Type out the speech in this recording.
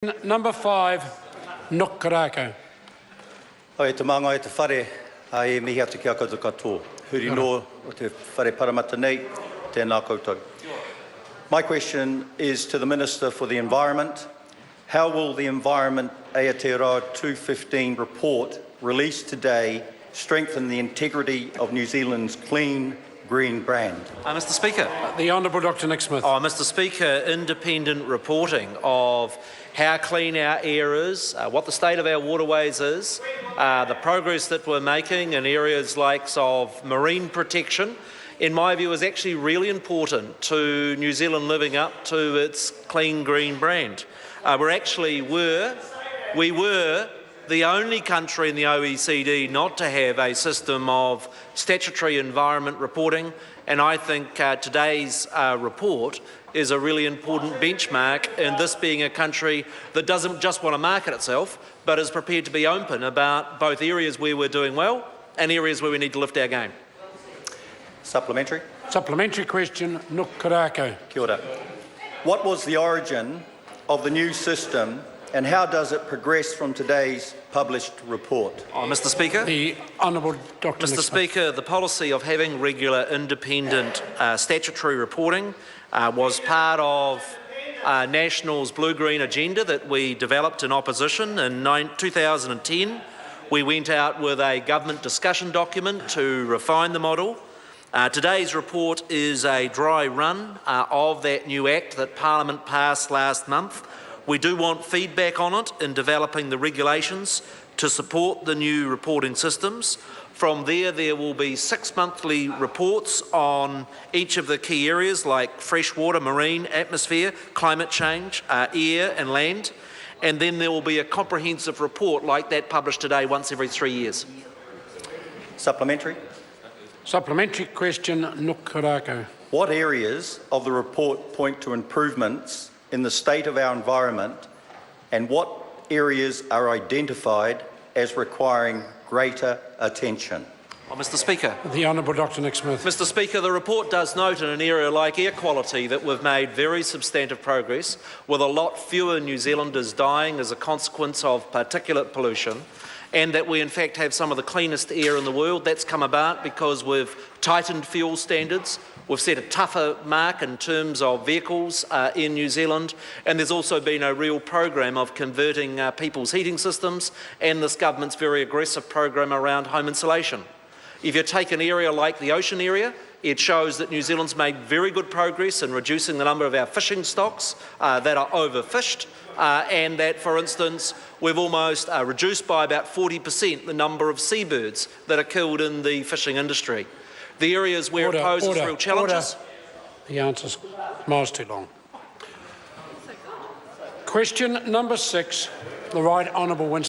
Number 5, Nuk Korako. Oi, te manga e te whare, e mihi atu ki a koutou katoa. Huri no o te whare paramata nei, tēnā koutou. My question is to the Minister for the Environment. How will the Environment Aotearoa 215 report released today strengthen the integrity of New Zealand's clean, green brand? Mr Speaker. The Honourable Dr Nick Smith. Mr Speaker, independent reporting of how clean our air is, what the state of our waterways is, the progress that we're making in areas like of marine protection, in my view, is actually really important to New Zealand living up to its clean green brand. We were the only country in the OECD not to have a system of statutory environment reporting, and I think today's report is a really important benchmark in this being a country that doesn't just want to market itself, but is prepared to be open about both areas where we're doing well and areas where we need to lift our game. Supplementary. Supplementary question, Nuk Korako. Kia ora. What was the origin of the new system and how does it progress from today's published report? Mr Speaker. The Honourable Dr Nick Mr Smith. Speaker, the policy of having regular independent statutory reporting was part of National's blue-green agenda that we developed in opposition in 2010. We went out with a government discussion document to refine the model. Today's report is a dry run of that new Act that Parliament passed last month. We do want feedback on it in developing the regulations to support the new reporting systems. From there will be 6 monthly reports on each of the key areas like freshwater, marine, atmosphere, climate change, air and land. And then there will be a comprehensive report like that published today once every 3 years. Supplementary. Supplementary question, Nuk Korako. What areas of the report point to improvements in the state of our environment and what areas are identified as requiring greater attention? Mr Speaker. The Honourable Dr Nick Smith. Mr Speaker, the report does note in an area like air quality that we've made very substantive progress, with a lot fewer New Zealanders dying as a consequence of particulate pollution, and that we in fact have some of the cleanest air in the world. That's come about because we've tightened fuel standards, we've set a tougher mark in terms of vehicles in New Zealand, and there's also been a real program of converting people's heating systems and this government's very aggressive program around home insulation. If you take an area like the ocean area, it shows that New Zealand's made very good progress in reducing the number of our fishing stocks that are overfished, and that, for instance, we've almost reduced by about 40% the number of seabirds that are killed in the fishing industry. The areas where it poses real challenges. The answer's miles too long. Question number 6, the Right Honourable Winston.